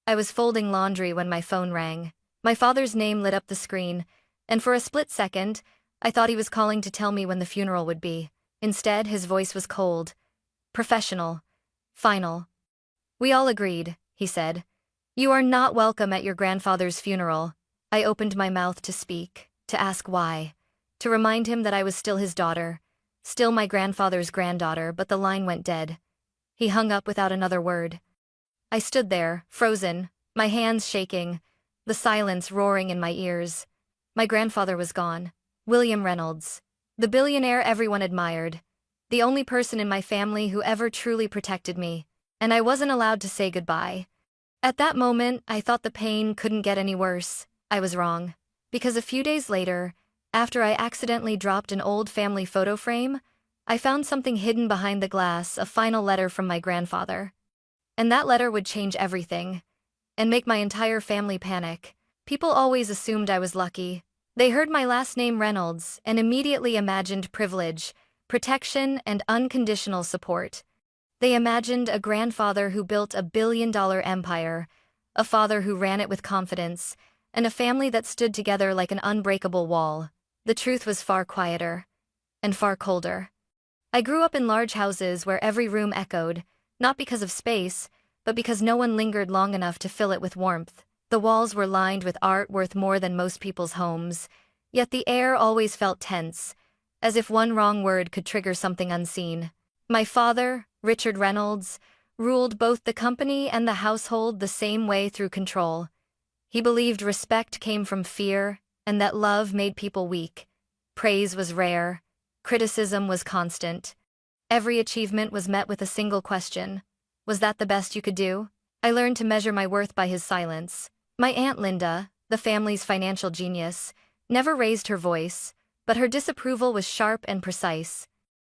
I was folding laundry when my phone rang. My father's name lit up the screen, and for a split second, I thought he was calling to tell me when the funeral would be. Instead, his voice was cold, professional, final. "We all agreed," he said. "You are not welcome at your grandfather's funeral." I opened my mouth to speak, to ask why, to remind him that I was still his daughter, still my grandfather's granddaughter, but the line went dead. He hung up without another word. I stood there, frozen, my hands shaking, the silence roaring in my ears. My grandfather was gone. William Reynolds, the billionaire everyone admired, the only person in my family who ever truly protected me, and I wasn't allowed to say goodbye. At that moment, I thought the pain couldn't get any worse. I was wrong. Because a few days later, after I accidentally dropped an old family photo frame, I found something hidden behind the glass, a final letter from my grandfather. And that letter would change everything, and make my entire family panic. People always assumed I was lucky. They heard my last name Reynolds and immediately imagined privilege, protection, and unconditional support. They imagined a grandfather who built a billion-dollar empire, a father who ran it with confidence, and a family that stood together like an unbreakable wall. The truth was far quieter, and far colder. I grew up in large houses where every room echoed, not because of space, but because no one lingered long enough to fill it with warmth. The walls were lined with art worth more than most people's homes, yet the air always felt tense, as if one wrong word could trigger something unseen. My father, Richard Reynolds, ruled both the company and the household the same way, through control. He believed respect came from fear, and that love made people weak. Praise was rare, criticism was constant. Every achievement was met with a single question: was that the best you could do? I learned to measure my worth by his silence. My Aunt Linda, the family's financial genius, never raised her voice, but her disapproval was sharp and precise.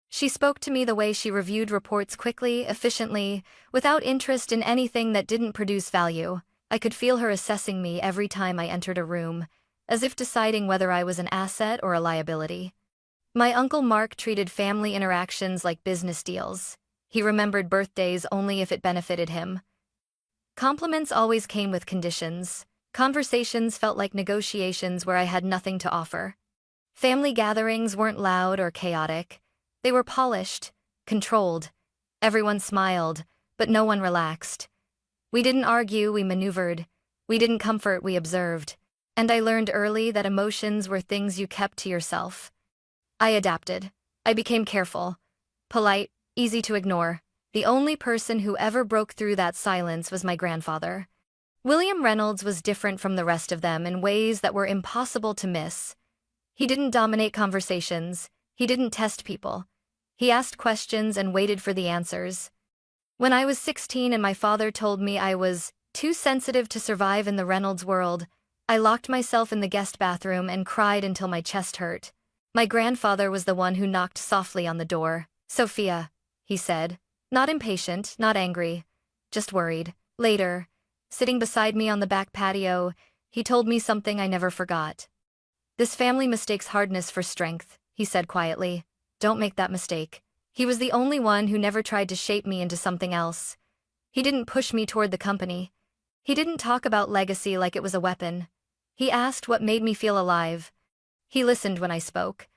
She spoke to me the way she reviewed reports, quickly, efficiently, without interest in anything that didn't produce value. I could feel her assessing me every time I entered a room, as if deciding whether I was an asset or a liability. My Uncle Mark treated family interactions like business deals. He remembered birthdays only if it benefited him. Compliments always came with conditions. Conversations felt like negotiations where I had nothing to offer. Family gatherings weren't loud or chaotic. They were polished, controlled. Everyone smiled, but no one relaxed. We didn't argue, we maneuvered. We didn't comfort, we observed. And I learned early that emotions were things you kept to yourself. I adapted. I became careful, polite, easy to ignore. The only person who ever broke through that silence was my grandfather. William Reynolds was different from the rest of them in ways that were impossible to miss. He didn't dominate conversations. He didn't test people. He asked questions and waited for the answers. When I was 16 and my father told me I was too sensitive to survive in the Reynolds world, I locked myself in the guest bathroom and cried until my chest hurt. My grandfather was the one who knocked softly on the door. "Sophia," he said. Not impatient, not angry, just worried. Later, sitting beside me on the back patio, he told me something I never forgot. "This family mistakes hardness for strength," he said quietly. "Don't make that mistake." He was the only one who never tried to shape me into something else. He didn't push me toward the company. He didn't talk about legacy like it was a weapon. He asked what made me feel alive. He listened when I spoke,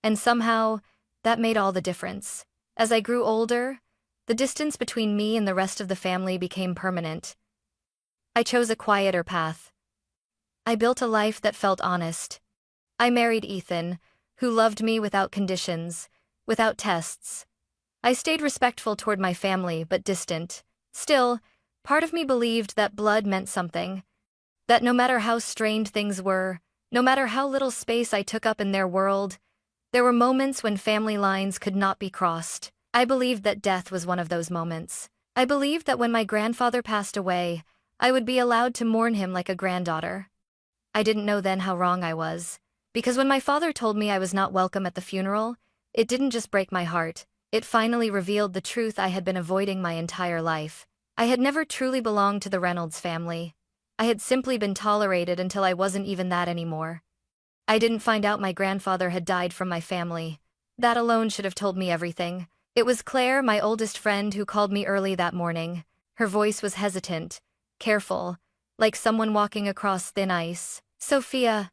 and somehow, that made all the difference. As I grew older, the distance between me and the rest of the family became permanent. I chose a quieter path. I built a life that felt honest. I married Ethan, who loved me without conditions, without tests. I stayed respectful toward my family, but distant. Still, part of me believed that blood meant something. That no matter how strained things were, no matter how little space I took up in their world, there were moments when family lines could not be crossed. I believed that death was one of those moments. I believed that when my grandfather passed away, I would be allowed to mourn him like a granddaughter. I didn't know then how wrong I was. Because when my father told me I was not welcome at the funeral, it didn't just break my heart. It finally revealed the truth I had been avoiding my entire life. I had never truly belonged to the Reynolds family. I had simply been tolerated until I wasn't even that anymore. I didn't find out my grandfather had died from my family. That alone should have told me everything. It was Claire, my oldest friend, who called me early that morning. Her voice was hesitant, careful, like someone walking across thin ice. "Sophia,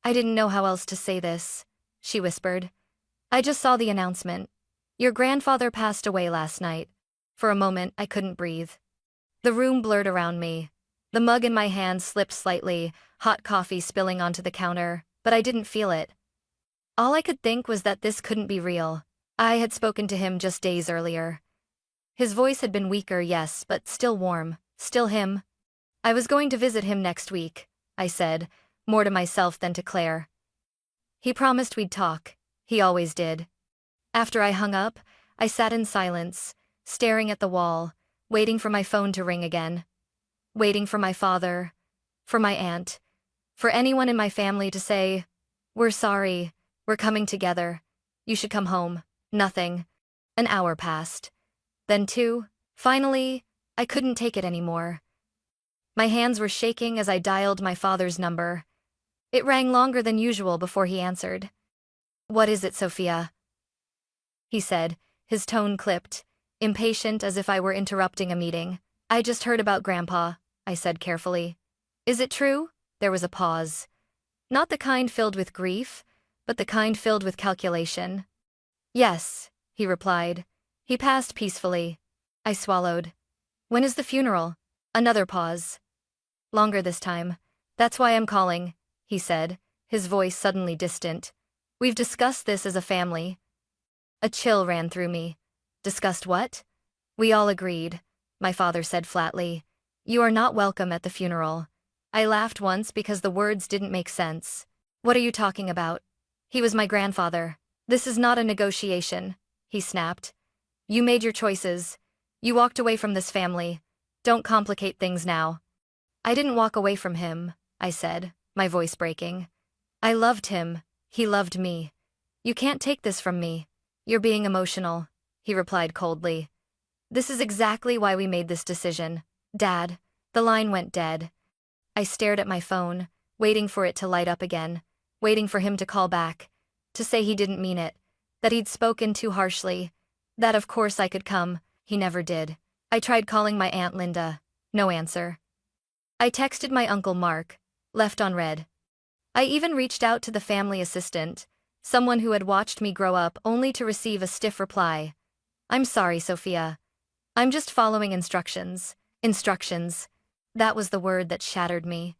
I didn't know how else to say this," she whispered. "I just saw the announcement. Your grandfather passed away last night." For a moment, I couldn't breathe. The room blurred around me. The mug in my hand slipped slightly, hot coffee spilling onto the counter, but I didn't feel it. All I could think was that this couldn't be real. I had spoken to him just days earlier. His voice had been weaker, yes, but still warm, still him. "I was going to visit him next week," I said, more to myself than to Claire. "He promised we'd talk. He always did." After I hung up, I sat in silence, staring at the wall, waiting for my phone to ring again. Waiting for my father, for my aunt, for anyone in my family to say, "We're sorry, we're coming together. You should come home." Nothing. An hour passed. Then 2. Finally, I couldn't take it anymore. My hands were shaking as I dialed my father's number. It rang longer than usual before he answered. "What is it, Sophia?" he said, his tone clipped, impatient as if I were interrupting a meeting. "I just heard about Grandpa," I said carefully. "Is it true?" There was a pause. Not the kind filled with grief, but the kind filled with calculation. "Yes," he replied. "He passed peacefully." I swallowed. "When is the funeral?" Another pause. Longer this time. "That's why I'm calling," he said, his voice suddenly distant. "We've discussed this as a family." A chill ran through me. "Discussed what?" "We all agreed," my father said flatly. "You are not welcome at the funeral." I laughed once because the words didn't make sense. "What are you talking about? He was my grandfather." "This is not a negotiation," he snapped. "You made your choices. You walked away from this family. Don't complicate things now." "I didn't walk away from him," I said, my voice breaking. "I loved him. He loved me. You can't take this from me." "You're being emotional," he replied coldly. "This is exactly why we made this decision. Dad." The line went dead. I stared at my phone, waiting for it to light up again, waiting for him to call back, to say he didn't mean it, that he'd spoken too harshly, that of course I could come. He never did. I tried calling my Aunt Linda. No answer. I texted my Uncle Mark, left on read. I even reached out to the family assistant, someone who had watched me grow up only to receive a stiff reply. "I'm sorry, Sophia. I'm just following instructions." Instructions. That was the word that shattered me.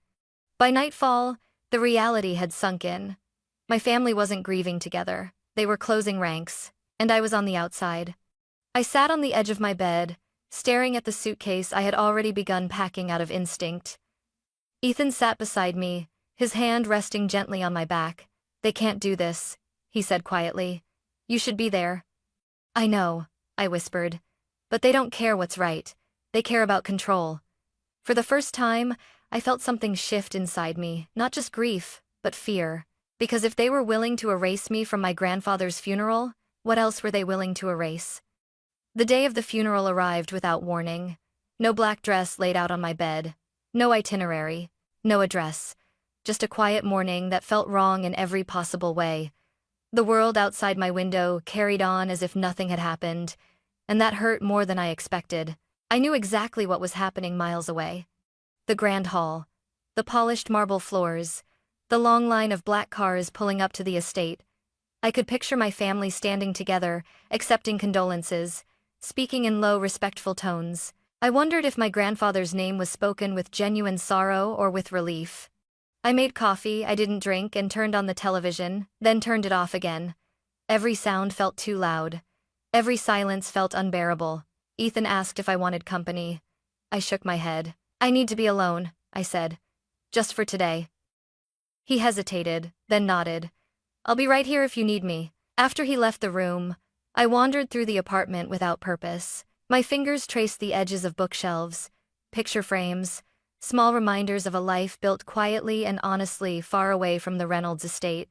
By nightfall, the reality had sunk in. My family wasn't grieving together. They were closing ranks, and I was on the outside. I sat on the edge of my bed, staring at the suitcase I had already begun packing out of instinct. Ethan sat beside me, his hand resting gently on my back. "They can't do this," he said quietly. "You should be there." "I know," I whispered. "But they don't care what's right. They care about control." For the first time, I felt something shift inside me, not just grief, but fear. Because if they were willing to erase me from my grandfather's funeral, what else were they willing to erase? The day of the funeral arrived without warning. No black dress laid out on my bed. No itinerary. No address. Just a quiet morning that felt wrong in every possible way. The world outside my window carried on as if nothing had happened, and that hurt more than I expected. I knew exactly what was happening miles away. The grand hall. The polished marble floors. The long line of black cars pulling up to the estate. I could picture my family standing together, accepting condolences, speaking in low, respectful tones. I wondered if my grandfather's name was spoken with genuine sorrow or with relief. I made coffee I didn't drink and turned on the television, then turned it off again. Every sound felt too loud. Every silence felt unbearable. Ethan asked if I wanted company. I shook my head. "I need to be alone," I said. "Just for today." He hesitated, then nodded. "I'll be right here if you need me." After he left the room, I wandered through the apartment without purpose. My fingers traced the edges of bookshelves, picture frames, small reminders of a life built quietly and honestly far away from the Reynolds estate.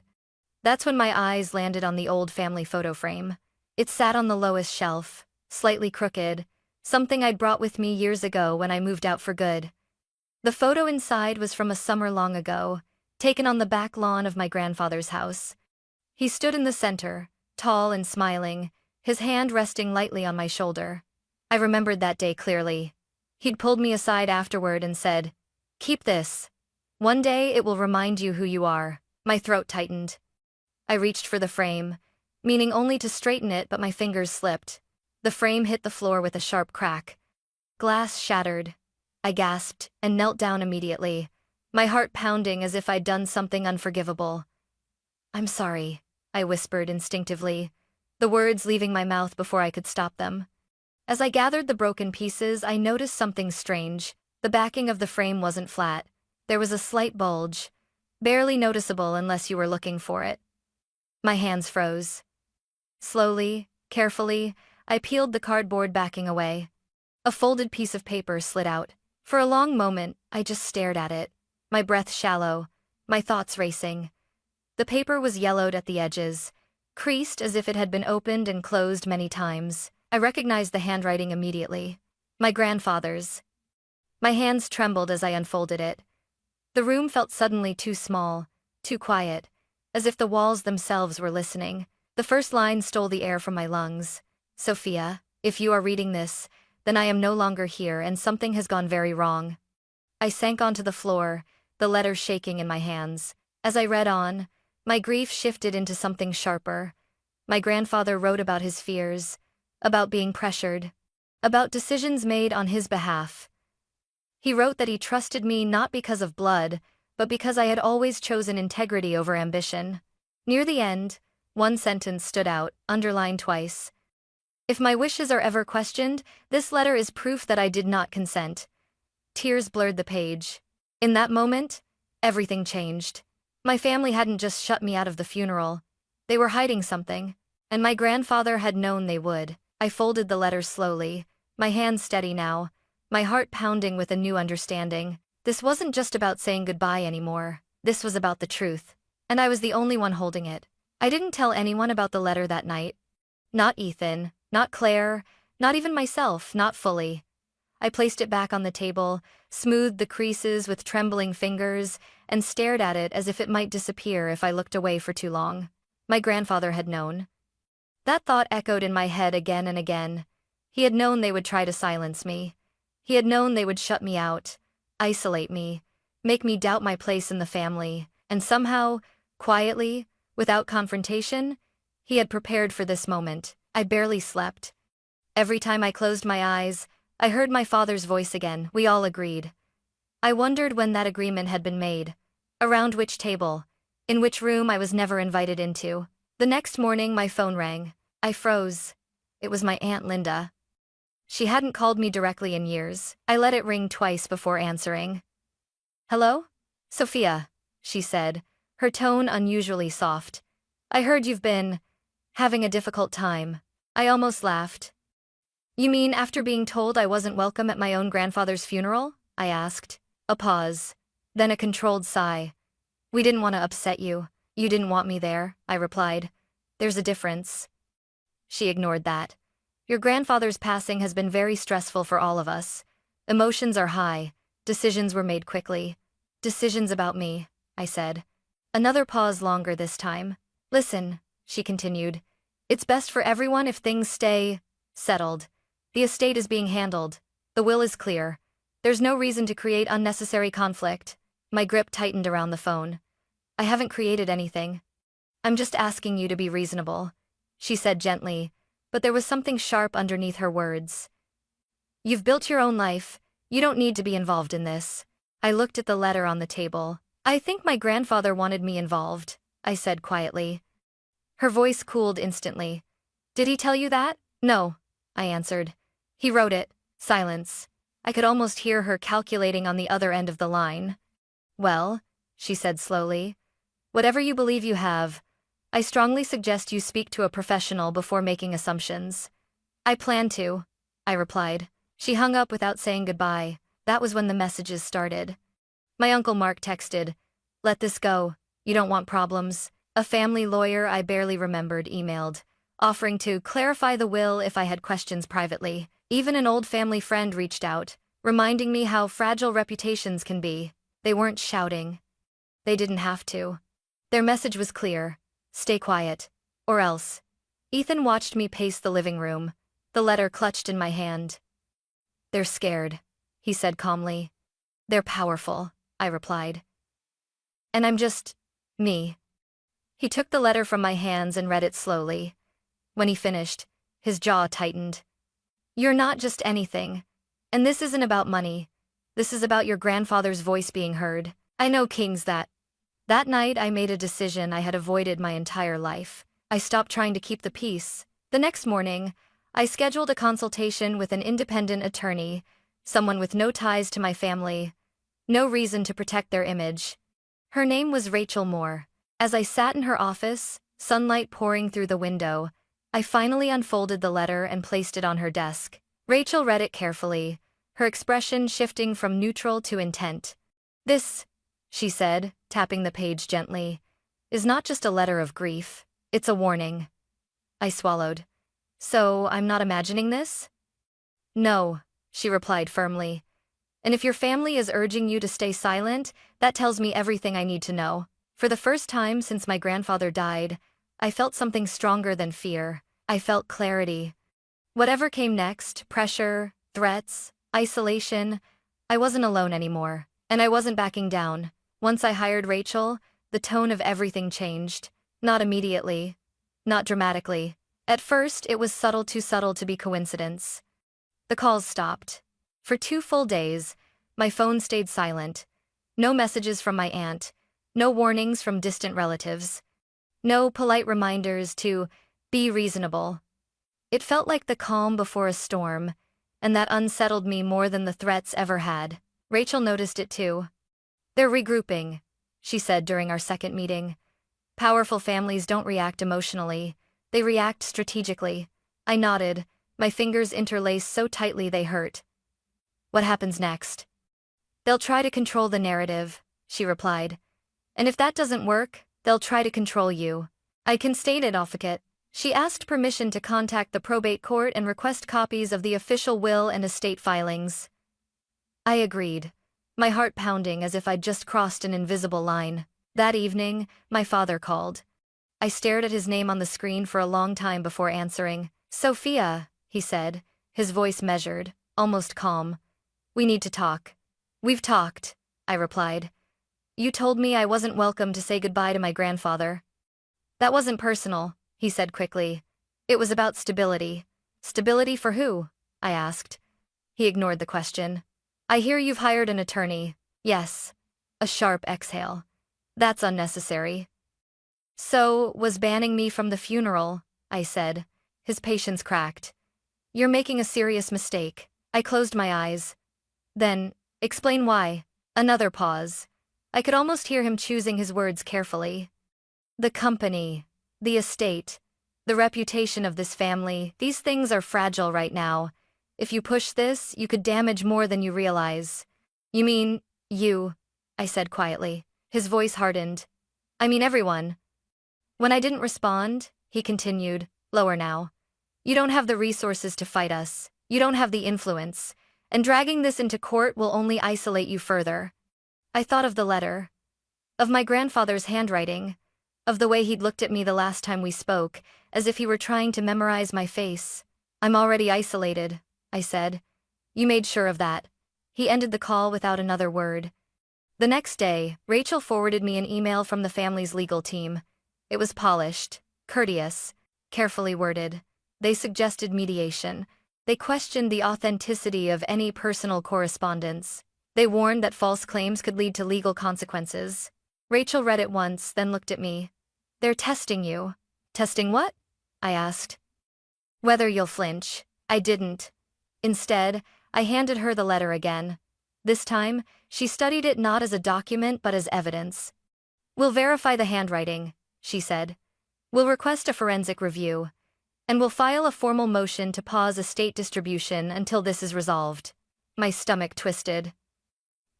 That's when my eyes landed on the old family photo frame. It sat on the lowest shelf, slightly crooked, something I'd brought with me years ago when I moved out for good. The photo inside was from a summer long ago, taken on the back lawn of my grandfather's house. He stood in the center, tall and smiling, his hand resting lightly on my shoulder. I remembered that day clearly. He'd pulled me aside afterward and said, "Keep this. One day it will remind you who you are." My throat tightened. I reached for the frame, meaning only to straighten it, but my fingers slipped. The frame hit the floor with a sharp crack. Glass shattered. I gasped and knelt down immediately, my heart pounding as if I'd done something unforgivable. "I'm sorry," I whispered instinctively, the words leaving my mouth before I could stop them. As I gathered the broken pieces, I noticed something strange. The backing of the frame wasn't flat. There was a slight bulge, barely noticeable unless you were looking for it. My hands froze. Slowly, carefully, I peeled the cardboard backing away. A folded piece of paper slid out. For a long moment, I just stared at it, my breath shallow, my thoughts racing. The paper was yellowed at the edges, creased as if it had been opened and closed many times. I recognized the handwriting immediately. My grandfather's. My hands trembled as I unfolded it. The room felt suddenly too small, too quiet, as if the walls themselves were listening. The first line stole the air from my lungs. "Sophia, if you are reading this, then I am no longer here and something has gone very wrong." I sank onto the floor, the letter shaking in my hands. As I read on, my grief shifted into something sharper. My grandfather wrote about his fears, about being pressured, about decisions made on his behalf. He wrote that he trusted me not because of blood, but because I had always chosen integrity over ambition. Near the end, one sentence stood out, underlined twice. "If my wishes are ever questioned, this letter is proof that I did not consent." Tears blurred the page. In that moment, everything changed. My family hadn't just shut me out of the funeral. They were hiding something, and my grandfather had known they would. I folded the letter slowly, my hands steady now, my heart pounding with a new understanding. This wasn't just about saying goodbye anymore. This was about the truth. And I was the only one holding it. I didn't tell anyone about the letter that night. Not Ethan, not Claire, not even myself, not fully. I placed it back on the table, smoothed the creases with trembling fingers, and stared at it as if it might disappear if I looked away for too long. My grandfather had known. That thought echoed in my head again and again. He had known they would try to silence me. He had known they would shut me out, isolate me, make me doubt my place in the family, and somehow, quietly, without confrontation, he had prepared for this moment. I barely slept. Every time I closed my eyes, I heard my father's voice again. We all agreed. I wondered when that agreement had been made. Around which table? In which room I was never invited into? The next morning my phone rang. I froze. It was my Aunt Linda. She hadn't called me directly in years. I let it ring twice before answering. "Hello? Sophia," she said, her tone unusually soft. "I heard you've been having a difficult time." I almost laughed. "You mean after being told I wasn't welcome at my own grandfather's funeral?" I asked. A pause, then a controlled sigh. "We didn't want to upset you. You didn't want me there," I replied. "There's a difference." She ignored that. "Your grandfather's passing has been very stressful for all of us. Emotions are high. Decisions were made quickly." "Decisions about me," I said. Another pause, longer this time. "Listen," she continued. "It's best for everyone if things stay settled. The estate is being handled. The will is clear. There's no reason to create unnecessary conflict." My grip tightened around the phone. "I haven't created anything. I'm just asking you to be reasonable," she said gently, but there was something sharp underneath her words. "You've built your own life. You don't need to be involved in this." I looked at the letter on the table. "I think my grandfather wanted me involved," I said quietly. Her voice cooled instantly. "Did he tell you that?" "No," I answered. "He wrote it." Silence. I could almost hear her calculating on the other end of the line. "Well," she said slowly, "whatever you believe you have, I strongly suggest you speak to a professional before making assumptions." "I plan to," I replied. She hung up without saying goodbye. That was when the messages started. My Uncle Mark texted, "Let this go. You don't want problems." A family lawyer I barely remembered emailed, offering to clarify the will if I had questions privately. Even an old family friend reached out, reminding me how fragile reputations can be. They weren't shouting. They didn't have to. Their message was clear. Stay quiet. Or else. Ethan watched me pace the living room, the letter clutched in my hand. "They're scared," he said calmly. They're powerful, I replied. And I'm just me. He took the letter from my hands and read it slowly. When he finished, his jaw tightened. You're not just anything. And this isn't about money. This is about your grandfather's voice being heard. I know kings that. That night I made a decision I had avoided my entire life. I stopped trying to keep the peace. The next morning, I scheduled a consultation with an independent attorney, someone with no ties to my family, no reason to protect their image. Her name was Rachel Moore. As I sat in her office, sunlight pouring through the window, I finally unfolded the letter and placed it on her desk. Rachel read it carefully, her expression shifting from neutral to intent. This, she said, tapping the page gently, is not just a letter of grief, it's a warning. I swallowed. So, I'm not imagining this? No, she replied firmly. And if your family is urging you to stay silent, that tells me everything I need to know. For the first time since my grandfather died, I felt something stronger than fear. I felt clarity. Whatever came next, pressure, threats, isolation, I wasn't alone anymore, and I wasn't backing down. Once I hired Rachel, the tone of everything changed. Not immediately, not dramatically. At first, it was too subtle to be coincidence. The calls stopped. For 2 full days, my phone stayed silent. No messages from my aunt, no warnings from distant relatives, no polite reminders to be reasonable. It felt like the calm before a storm, and that unsettled me more than the threats ever had. Rachel noticed it too. They're regrouping, she said during our second meeting. Powerful families don't react emotionally, they react strategically. I nodded, my fingers interlaced so tightly they hurt. What happens next? They'll try to control the narrative, she replied. And if that doesn't work, they'll try to control you. I can state it, advocate. She asked permission to contact the probate court and request copies of the official will and estate filings. I agreed, my heart pounding as if I'd just crossed an invisible line. That evening, my father called. I stared at his name on the screen for a long time before answering. Sophia, he said, his voice measured, almost calm. We need to talk. We've talked, I replied. You told me I wasn't welcome to say goodbye to my grandfather. That wasn't personal, he said quickly. It was about stability. Stability for who? I asked. He ignored the question. I hear you've hired an attorney. Yes. A sharp exhale. That's unnecessary. So, was banning me from the funeral, I said. His patience cracked. You're making a serious mistake. I closed my eyes. Then, explain why. Another pause. I could almost hear him choosing his words carefully. The company, the estate, the reputation of this family, these things are fragile right now. If you push this, you could damage more than you realize. You mean, you, I said quietly. His voice hardened. I mean everyone. When I didn't respond, he continued, lower now. You don't have the resources to fight us. You don't have the influence. And dragging this into court will only isolate you further. I thought of the letter. Of my grandfather's handwriting. Of the way he'd looked at me the last time we spoke, as if he were trying to memorize my face. I'm already isolated, I said. You made sure of that. He ended the call without another word. The next day, Rachel forwarded me an email from the family's legal team. It was polished, courteous, carefully worded. They suggested mediation. They questioned the authenticity of any personal correspondence. They warned that false claims could lead to legal consequences. Rachel read it once, then looked at me. They're testing you. Testing what? I asked. Whether you'll flinch. I didn't. Instead, I handed her the letter again. This time, she studied it not as a document but as evidence. We'll verify the handwriting, she said. We'll request a forensic review. And we'll file a formal motion to pause estate distribution until this is resolved. My stomach twisted.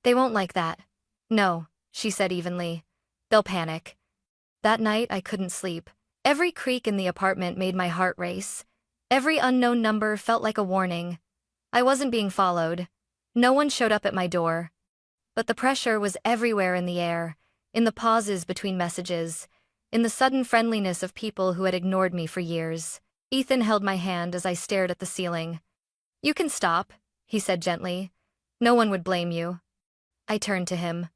They won't like that. No, she said evenly. They'll panic. That night, I couldn't sleep. Every creak in the apartment made my heart race. Every unknown number felt like a warning. I wasn't being followed. No one showed up at my door. But the pressure was everywhere in the air, in the pauses between messages, in the sudden friendliness of people who had ignored me for years. Ethan held my hand as I stared at the ceiling. You can stop, he said gently. No one would blame you. I turned to him.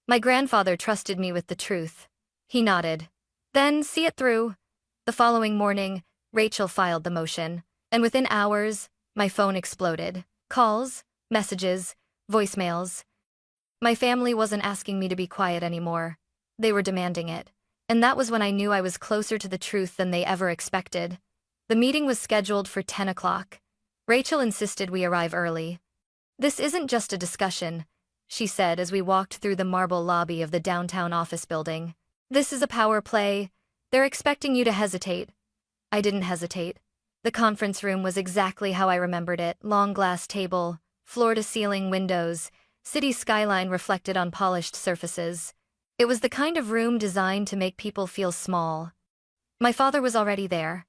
My grandfather trusted me with the truth. He nodded. Then, see it through. The following morning, Rachel filed the motion, and within hours, my phone exploded. Calls, messages, voicemails. My family wasn't asking me to be quiet anymore. They were demanding it. And that was when I knew I was closer to the truth than they ever expected. The meeting was scheduled for 10 o'clock. Rachel insisted we arrive early. This isn't just a discussion, she said as we walked through the marble lobby of the downtown office building. This is a power play. They're expecting you to hesitate. I didn't hesitate. The conference room was exactly how I remembered it. Long glass table, floor-to-ceiling windows, city skyline reflected on polished surfaces. It was the kind of room designed to make people feel small. My father was already there.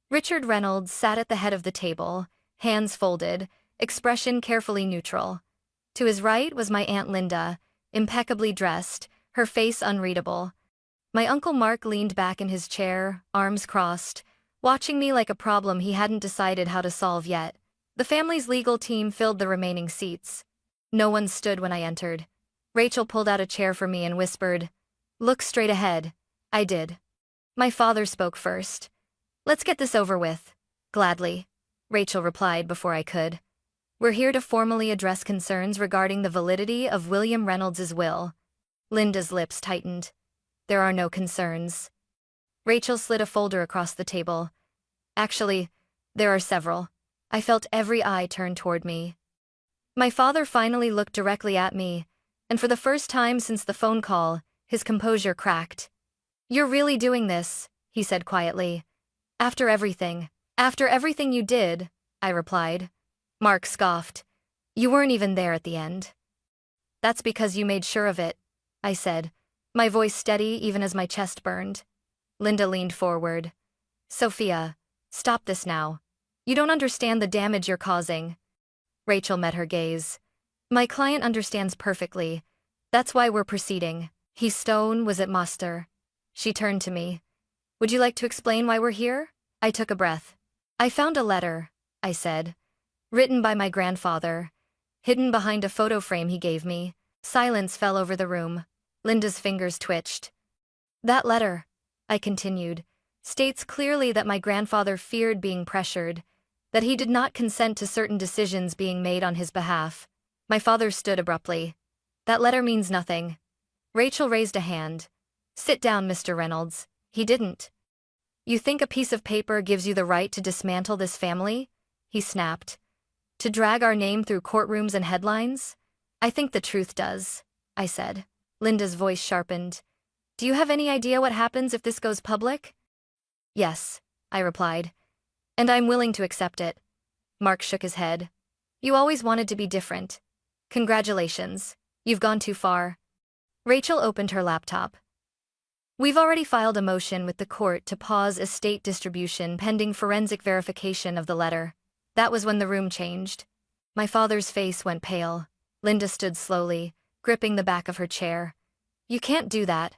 Richard Reynolds sat at the head of the table, hands folded, expression carefully neutral. To his right was my Aunt Linda, impeccably dressed, her face unreadable. My Uncle Mark leaned back in his chair, arms crossed, watching me like a problem he hadn't decided how to solve yet. The family's legal team filled the remaining seats. No one stood when I entered. Rachel pulled out a chair for me and whispered, "Look straight ahead." I did. My father spoke first. "Let's get this over with." "Gladly," Rachel replied before I could. "We're here to formally address concerns regarding the validity of William Reynolds' will." Linda's lips tightened. "There are no concerns." Rachel slid a folder across the table. "Actually, there are several." I felt every eye turn toward me. My father finally looked directly at me, and for the first time since the phone call, his composure cracked. "You're really doing this," he said quietly. After everything you did," I replied. Mark scoffed. "You weren't even there at the end." "That's because you made sure of it," I said, my voice steady even as my chest burned. Linda leaned forward. "Sophia, stop this now. You don't understand the damage you're causing." Rachel met her gaze. "My client understands perfectly. That's why we're proceeding. He's stone, was it master?" She turned to me. "Would you like to explain why we're here?" I took a breath. "I found a letter," I said, "written by my grandfather, hidden behind a photo frame he gave me." Silence fell over the room. Linda's fingers twitched. "That letter," I continued, "states clearly that my grandfather feared being pressured, that he did not consent to certain decisions being made on his behalf." My father stood abruptly. "That letter means nothing." Rachel raised a hand. "Sit down, Mr. Reynolds. He didn't." "You think a piece of paper gives you the right to dismantle this family?" he snapped. "To drag our name through courtrooms and headlines?" "I think the truth does," I said. Linda's voice sharpened. "Do you have any idea what happens if this goes public?" "Yes," I replied. "And I'm willing to accept it." Mark shook his head. "You always wanted to be different. Congratulations. You've gone too far." Rachel opened her laptop. "We've already filed a motion with the court to pause estate distribution pending forensic verification of the letter." That was when the room changed. My father's face went pale. Linda stood slowly, gripping the back of her chair. "You can't do that."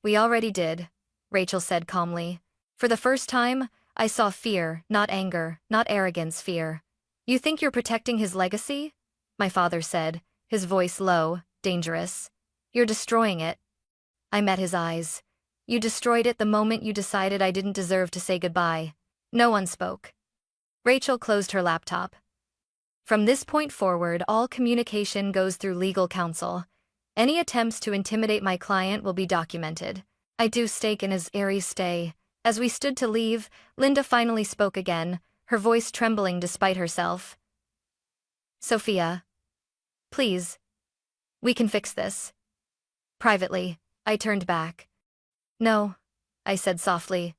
"We already did," Rachel said calmly. For the first time, I saw fear, not anger, not arrogance, fear. "You think you're protecting his legacy?" my father said, his voice low, dangerous. "You're destroying it." I met his eyes. "You destroyed it the moment you decided I didn't deserve to say goodbye." No one spoke. Rachel closed her laptop. "From this point forward, all communication goes through legal counsel. Any attempts to intimidate my client will be documented. I do stake in his airy stay." As we stood to leave, Linda finally spoke again, her voice trembling despite herself. "Sophia. Please. We can fix this." Privately, I turned back. "No," I said softly.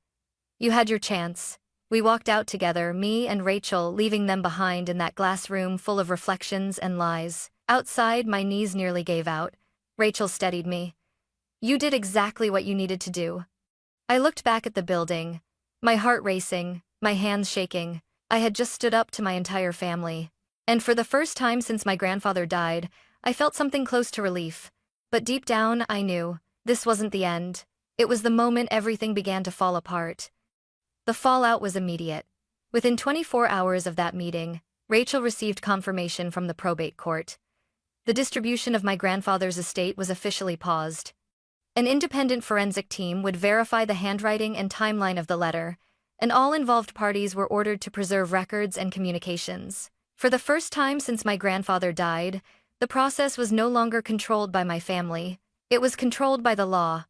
"You had your chance." We walked out together, me and Rachel, leaving them behind in that glass room full of reflections and lies. Outside, my knees nearly gave out. Rachel steadied me. "You did exactly what you needed to do." I looked back at the building, my heart racing, my hands shaking. I had just stood up to my entire family. And for the first time since my grandfather died, I felt something close to relief. But deep down, I knew this wasn't the end. It was the moment everything began to fall apart. The fallout was immediate. Within 24 hours of that meeting, Rachel received confirmation from the probate court. The distribution of my grandfather's estate was officially paused. An independent forensic team would verify the handwriting and timeline of the letter, and all involved parties were ordered to preserve records and communications. For the first time since my grandfather died, the process was no longer controlled by my family. It was controlled by the law.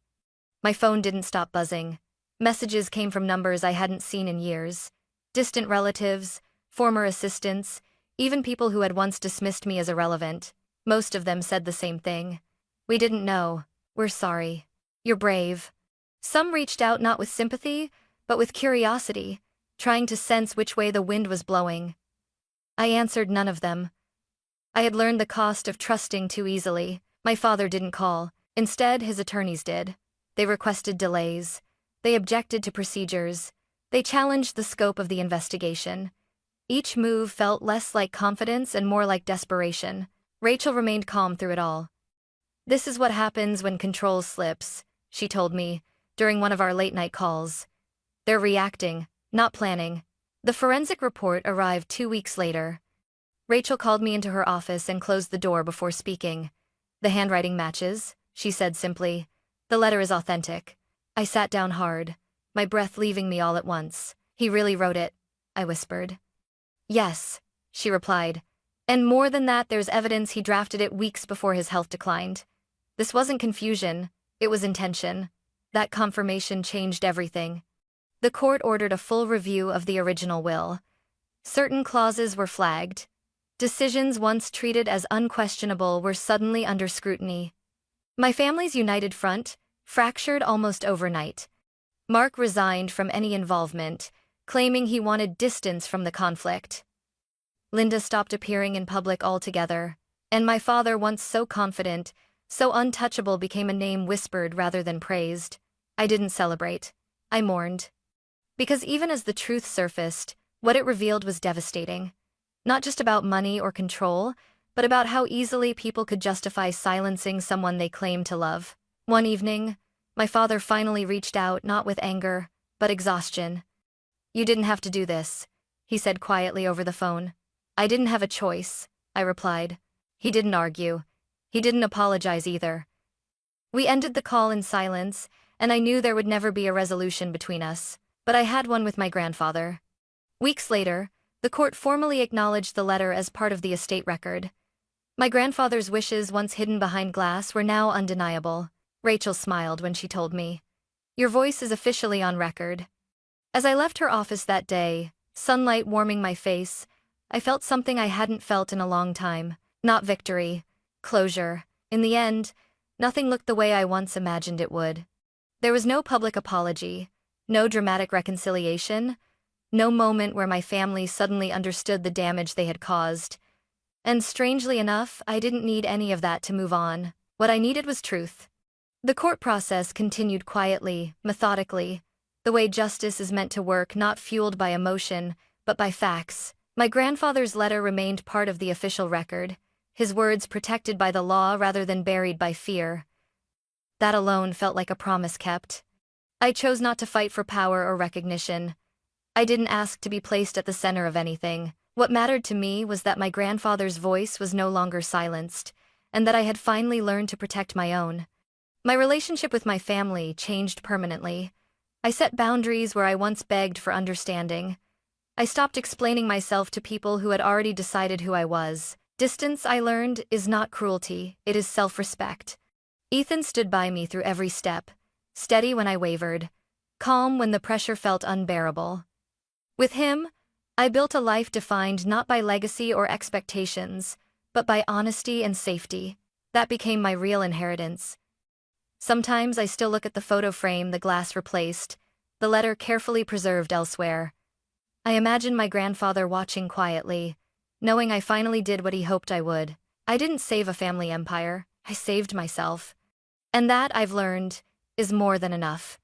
My phone didn't stop buzzing. Messages came from numbers I hadn't seen in years. Distant relatives, former assistants, even people who had once dismissed me as irrelevant. Most of them said the same thing. "We didn't know. We're sorry. You're brave." Some reached out not with sympathy, but with curiosity, trying to sense which way the wind was blowing. I answered none of them. I had learned the cost of trusting too easily. My father didn't call. Instead, his attorneys did. They requested delays. They objected to procedures. They challenged the scope of the investigation. Each move felt less like confidence and more like desperation. Rachel remained calm through it all. "This is what happens when control slips," she told me during one of our late-night calls. "They're reacting, not planning." The forensic report arrived 2 weeks later. Rachel called me into her office and closed the door before speaking. "The handwriting matches," she said simply. "The letter is authentic." I sat down hard, my breath leaving me all at once. "He really wrote it," I whispered. "Yes," she replied. "And more than that, there's evidence he drafted it weeks before his health declined." This wasn't confusion, it was intention. That confirmation changed everything. The court ordered a full review of the original will. Certain clauses were flagged. Decisions once treated as unquestionable were suddenly under scrutiny. My family's united front fractured almost overnight. Mark resigned from any involvement, claiming he wanted distance from the conflict. Linda stopped appearing in public altogether, and my father, once so confident, so untouchable, became a name whispered rather than praised. I didn't celebrate. I mourned. Because even as the truth surfaced, what it revealed was devastating. Not just about money or control, but about how easily people could justify silencing someone they claimed to love. One evening, my father finally reached out, not with anger, but exhaustion. "You didn't have to do this," he said quietly over the phone. "I didn't have a choice," I replied. He didn't argue. He didn't apologize either. We ended the call in silence, and I knew there would never be a resolution between us. But I had one with my grandfather. Weeks later, the court formally acknowledged the letter as part of the estate record. My grandfather's wishes, once hidden behind glass, were now undeniable. Rachel smiled when she told me, "Your voice is officially on record." As I left her office that day, sunlight warming my face, I felt something I hadn't felt in a long time. Not victory, closure. In the end, nothing looked the way I once imagined it would. There was no public apology. No dramatic reconciliation, no moment where my family suddenly understood the damage they had caused. And strangely enough, I didn't need any of that to move on. What I needed was truth. The court process continued quietly, methodically, the way justice is meant to work, not fueled by emotion, but by facts. My grandfather's letter remained part of the official record, his words protected by the law rather than buried by fear. That alone felt like a promise kept. I chose not to fight for power or recognition. I didn't ask to be placed at the center of anything. What mattered to me was that my grandfather's voice was no longer silenced, and that I had finally learned to protect my own. My relationship with my family changed permanently. I set boundaries where I once begged for understanding. I stopped explaining myself to people who had already decided who I was. Distance, I learned, is not cruelty, it is self-respect. Ethan stood by me through every step. Steady when I wavered, calm when the pressure felt unbearable. With him, I built a life defined not by legacy or expectations, but by honesty and safety. That became my real inheritance. Sometimes I still look at the photo frame, the glass replaced, the letter carefully preserved elsewhere. I imagine my grandfather watching quietly, knowing I finally did what he hoped I would. I didn't save a family empire, I saved myself. And that, I've learned, is more than enough.